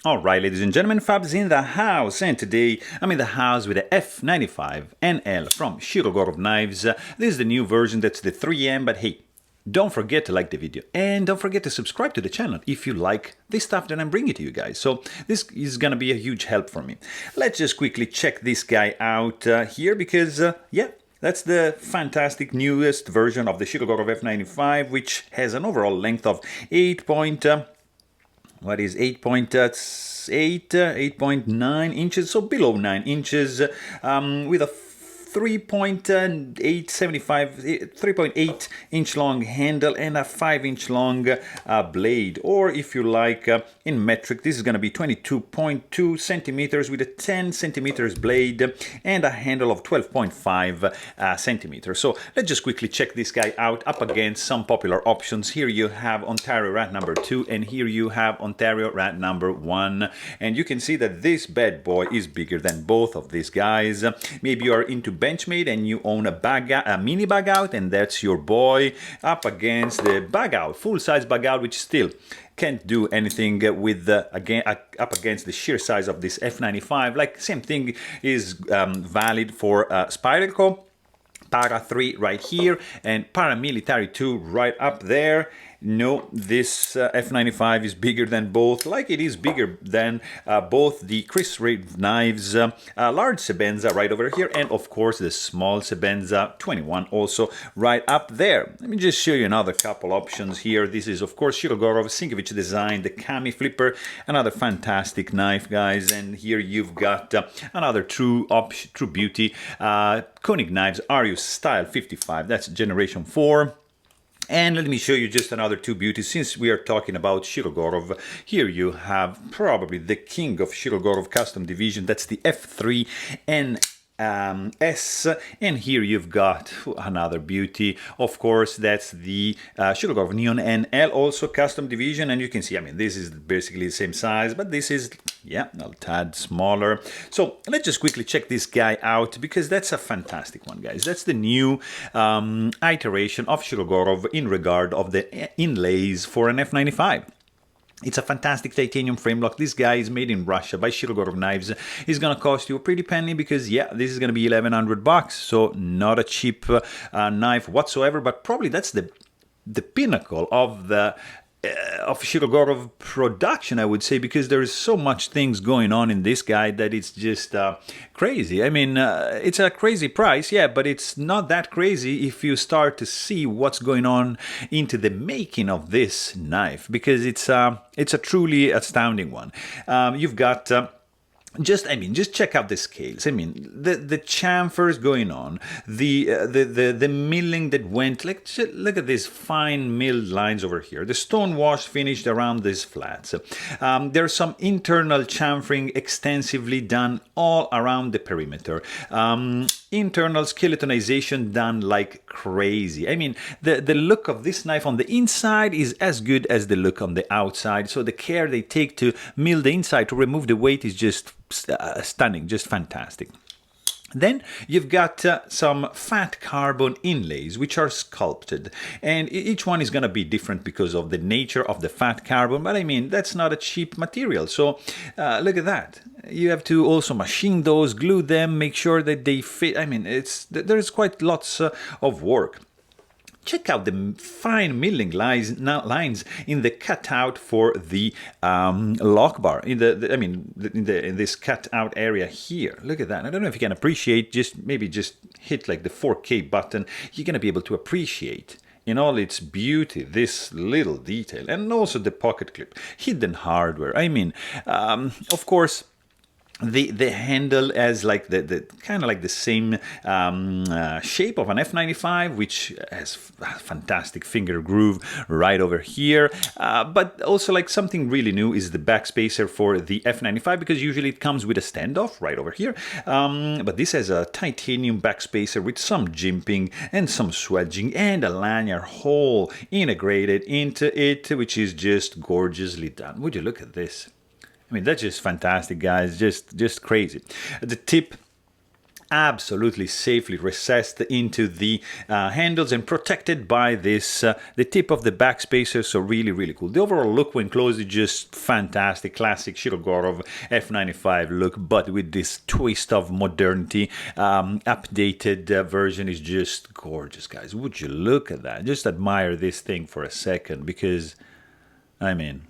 Alright, ladies and gentlemen, Fab's in the house, and today I'm in the house with the F95 NL from Shirogorov Knives. This is the new version, that's the 3M, but hey, don't forget to like the video, and don't forget to subscribe to the channel if you like this stuff that I'm bringing to you guys. So this is gonna be a huge help for me. Let's just quickly check this guy out here, because, yeah, that's the fantastic newest version of the Shirogorov F95, which has an overall length of 8.9 inches, so below 9 inches, with a 3.8 inch long handle and a 5-inch long blade, or if you like, in metric, this is going to be 22.2 centimeters with a 10 centimeters blade and a handle of 12.5 centimeters. So let's just quickly check this guy out up against some popular options. Here you have Ontario Rat number 2, and here you have Ontario Rat number 1, and you can see that this bad boy is bigger than both of these guys. Maybe you are into Benchmade and you own a mini bag out, and that's your boy up against the bag out, full-size bag out, which still can't do anything with again up against the sheer size of this F95. Like, same thing is valid for Spiralco, Para 3 right here, and Paramilitary 2 right up there. No, this F95 is bigger than both, like it is bigger than both the Chris Reeve knives, large Sebenza right over here, and of course the small Sebenza 21 also right up there. Let me just show you another couple options here. This is of course Shirogorov Sinkovich design, the Kami Flipper, another fantastic knife, guys. And here you've got another true beauty, Koenig Knives Arius Style 55, that's generation 4. And let me show you just another two beauties, since we are talking about Shirogorov. Here you have probably the king of Shirogorov custom division, that's the F3N S, and here you've got another beauty. Of course, that's the Shirogorov Neon NL, also custom division, and you can see, I mean, this is basically the same size, but this is, yeah, a tad smaller. So let's just quickly check this guy out, because that's a fantastic one, guys. That's the new iteration of Shirogorov in regard of the inlays for an F95. It's a fantastic titanium frame block. This guy is made in Russia by Shirogorov Knives. It's gonna cost you a pretty penny, because yeah, this is gonna be 1,100 bucks. So not a cheap knife whatsoever. But probably that's the pinnacle of the of Shirogorov production, I would say, because there is so much things going on in this guy that it's just crazy. I mean, it's a crazy price, yeah, but it's not that crazy if you start to see what's going on into the making of this knife, because it's a truly astounding one. You've got just check out the scales. I mean, the chamfers going on, the milling that went, like, look at these fine milled lines over here. The stone wash finished around these flats. There's some internal chamfering extensively done all around the perimeter. Internal skeletonization done like crazy. I mean, the look of this knife on the inside is as good as the look on the outside. So the care they take to mill the inside to remove the weight is just stunning, just fantastic. Then you've got some fat carbon inlays, which are sculpted, and each one is going to be different because of the nature of the fat carbon, but I mean, that's not a cheap material. So look at that. You have to also machine those, glue them, make sure that they fit. I mean, there's quite lots of work. Check out the fine milling lines in the cutout for the lock bar, in this cutout area here. Look at that. I don't know if you can appreciate, maybe just hit like the 4K button. You're going to be able to appreciate in all its beauty this little detail, and also the pocket clip, hidden hardware. I mean, of course, the handle as like the kind of like the same shape of an F95, which has a fantastic finger groove right over here, but also like something really new is the backspacer for the F95, because usually it comes with a standoff right over here, but this has a titanium backspacer with some jimping and some swedging and a lanyard hole integrated into it, which is just gorgeously done. Would you look at this? I mean, that's just fantastic, guys. Just crazy. The tip absolutely safely recessed into the handles and protected by this the tip of the back spacer, so really cool. The overall look when closed is just fantastic, classic Shirogorov F95 look, but with this twist of modernity. Updated version is just gorgeous, guys. Would you look at that? Just admire this thing for a second, because I mean,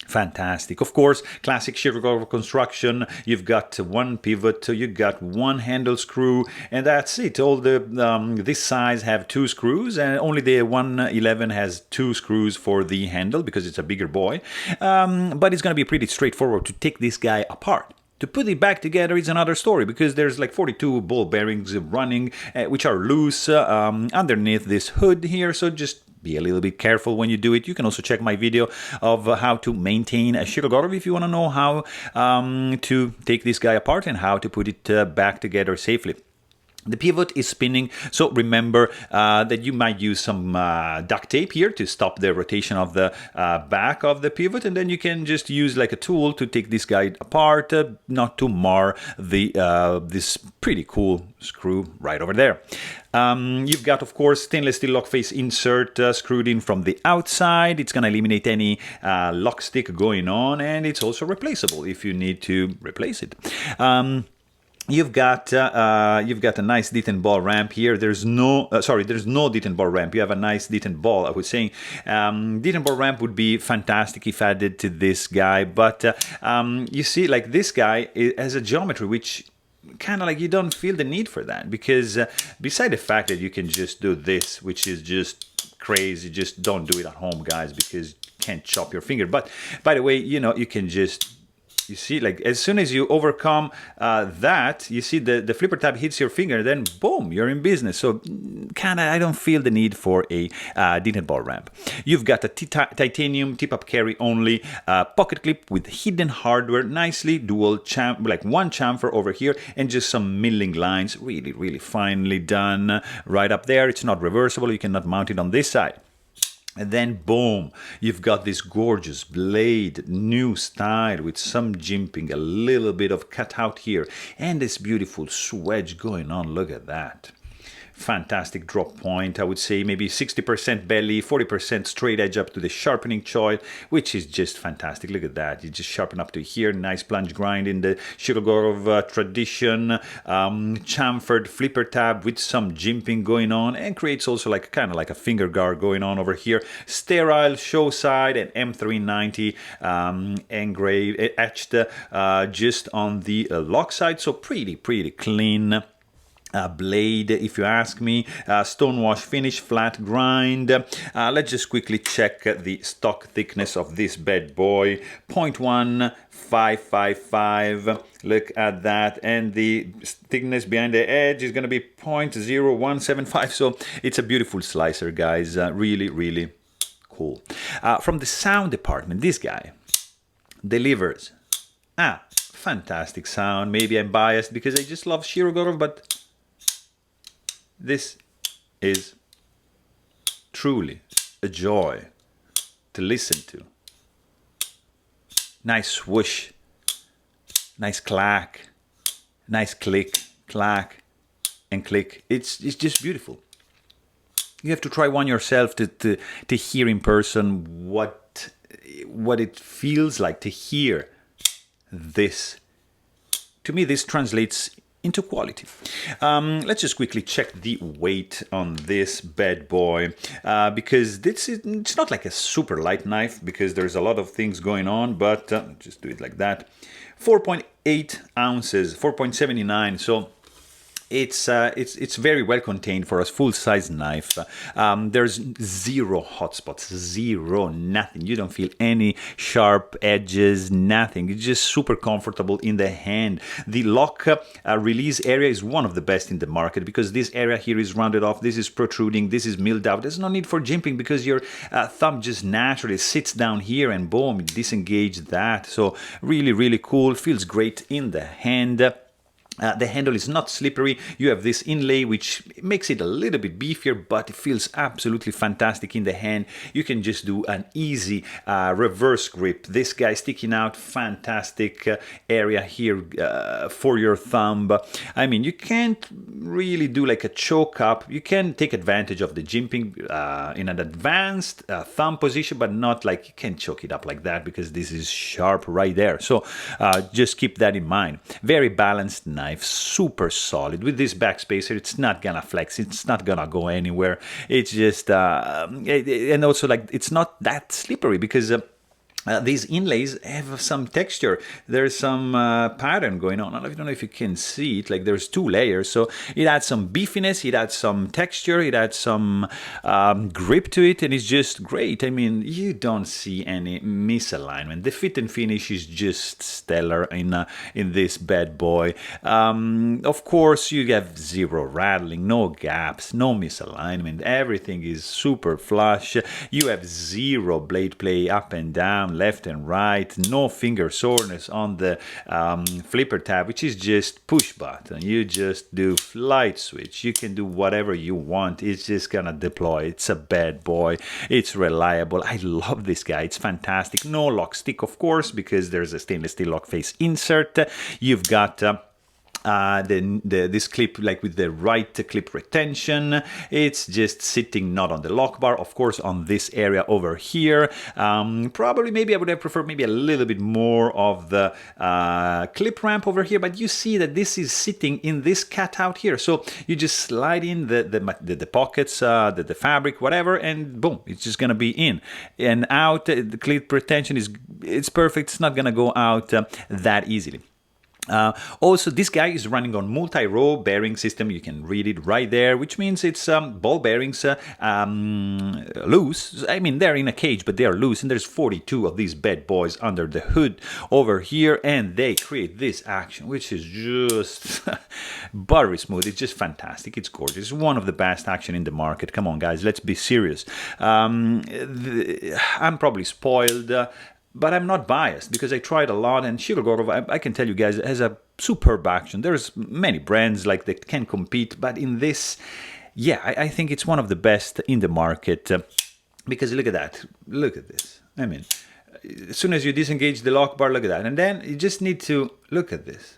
fantastic. Of course, classic Shirogorov construction. You've got one pivot, you've got one handle screw, and that's it. All the this size have 2 screws, and only the 111 has 2 screws for the handle because it's a bigger boy. But it's going to be pretty straightforward to take this guy apart. To put it back together is another story, because there's like 42 ball bearings running, which are loose underneath this hood here, so just be a little bit careful when you do it. You can also check my video of how to maintain a Shirogorov if you want to know how to take this guy apart and how to put it back together safely. The pivot is spinning, so remember that you might use some duct tape here to stop the rotation of the back of the pivot, and then you can just use like a tool to take this guy apart, not to mar the this pretty cool screw right over there. You've got, of course, stainless steel lock face insert screwed in from the outside. It's going to eliminate any lock stick going on, and it's also replaceable if you need to replace it. You've got a nice detent ball ramp here. There's no detent ball ramp. You have a nice detent ball. I was saying detent ball ramp would be fantastic if added to this guy, but you see, like, this guy has a geometry which kind of like you don't feel the need for that, because beside the fact that you can just do this, which is just crazy, just don't do it at home, guys, because you can't chop your finger. But by the way, you know, you can just, you see, like, as soon as you overcome that, you see the flipper tab hits your finger, then boom, you're in business. So kind of, I don't feel the need for a detent ball ramp. You've got a titanium tip-up carry only pocket clip with hidden hardware, nicely dual like one chamfer over here, and just some milling lines, really finely done right up there. It's not reversible. You cannot mount it on this side. And then boom, you've got this gorgeous blade, new style with some jimping, a little bit of cutout here, and this beautiful swedge going on. Look at that. Fantastic drop point. I would say maybe 60% belly, 40% straight edge up to the sharpening choil, which is just fantastic. Look at that. You just sharpen up to here. Nice plunge grind in the Shirogorov tradition. Chamfered flipper tab with some jimping going on, and creates also like kind of like a finger guard going on over here. Sterile show side and M390 engraved, etched just on the lock side. So pretty clean blade, if you ask me. Stonewash finish, flat grind. Let's just quickly check the stock thickness of this bad boy. 0.1555. Look at that. And the thickness behind the edge is going to be 0.0175. So it's a beautiful slicer, guys. Really cool. From the sound department, this guy delivers fantastic sound. Maybe I'm biased because I just love Shirogorov, but this is truly a joy to listen to. Nice swoosh, nice clack, nice click, clack, and click. It's just beautiful. You have to try one yourself to hear in person what it feels like to hear this. To me, this translates into quality. Let's just quickly check the weight on this bad boy, because it's not like a super light knife, because there's a lot of things going on, but just do it like that. 4.8 ounces, 4.79, so it's very well contained for a full-size knife. There's zero hot spots, nothing. You don't feel any sharp edges, nothing. It's just super comfortable in the hand. The lock release area is one of the best in the market, because this area here is rounded off, this is protruding, this is milled out. There's no need for jimping, because your thumb just naturally sits down here and boom, disengage that. So really cool, feels great in the hand. The handle is not slippery. You have this inlay which makes it a little bit beefier, but it feels absolutely fantastic in the hand. You can just do an easy reverse grip. This guy sticking out, fantastic area here for your thumb. I mean, you can't really do like a choke up. You can take advantage of the jimping in an advanced thumb position, but not like you can choke it up like that because this is sharp right there. So just keep that in mind. Very balanced knife. Super solid. With this backspacer, it's not gonna flex, it's not gonna go anywhere. It's just and also like it's not that slippery because these inlays have some texture. There's some pattern going on. I don't know if you can see it. Like there's 2 layers, so it adds some beefiness, it adds some texture, it adds some grip to it, and it's just great. I mean, you don't see any misalignment. The fit and finish is just stellar in this bad boy. Of course, you have zero rattling, no gaps, no misalignment. Everything is super flush. You have zero blade play up and down, left and right, no finger soreness on the flipper tab, which is just push button. You just do light switch. You can do whatever you want. It's just gonna deploy. It's a bad boy. It's reliable. I love this guy. It's fantastic. No lock stick, of course, because there's a stainless steel lock face insert. You've got this clip like with the right clip retention. It's just sitting not on the lock bar, of course, on this area over here. Probably maybe I would have preferred maybe a little bit more of the clip ramp over here, but you see that this is sitting in this cutout here. So you just slide in the pockets, the fabric, whatever, and boom, it's just gonna be in and out. The clip retention it's perfect. It's not gonna go out that easily. Also, this guy is running on multi-row bearing system. You can read it right there, which means it's ball bearings loose. I mean, they're in a cage, but they are loose, and there's 42 of these bad boys under the hood over here, and they create this action, which is just buttery smooth. It's just fantastic. It's gorgeous. It's one of the best action in the market. Come on, guys, let's be serious. I'm probably spoiled. But I'm not biased because I tried a lot, and Shirogorov, I can tell you guys, has a superb action. There's many brands like that can compete, but in this, yeah, I think it's one of the best in the market because look at that. Look at this. I mean, as soon as you disengage the lock bar, look at that. And then you just need to look at this.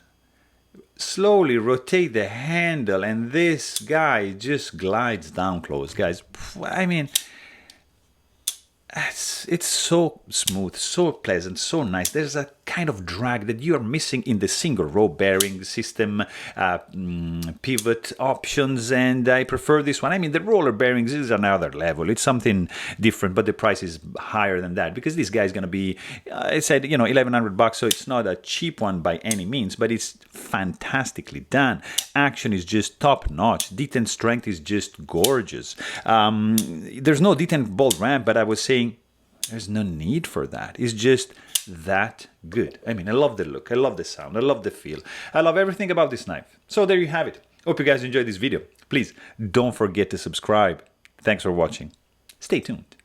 Slowly rotate the handle, and this guy just glides down close, guys. I mean, it's so smooth, so pleasant, so nice. There's a kind of drag that you are missing in the single row bearing system pivot options, and I prefer this one. I mean, the roller bearings is another level. It's something different, but the price is higher than that because this guy is going to be, I said, you know, $1,100, so it's not a cheap one by any means, but it's fantastically done. Action is just top notch. Detent strength is just gorgeous. There's no detent bolt ramp, but I was saying there's no need for that. It's just that good. I mean, I love the look, I love the sound, I love the feel, I love everything about this knife. So there you have it. Hope you guys enjoyed this video. Please don't forget to subscribe. Thanks for watching. Stay tuned.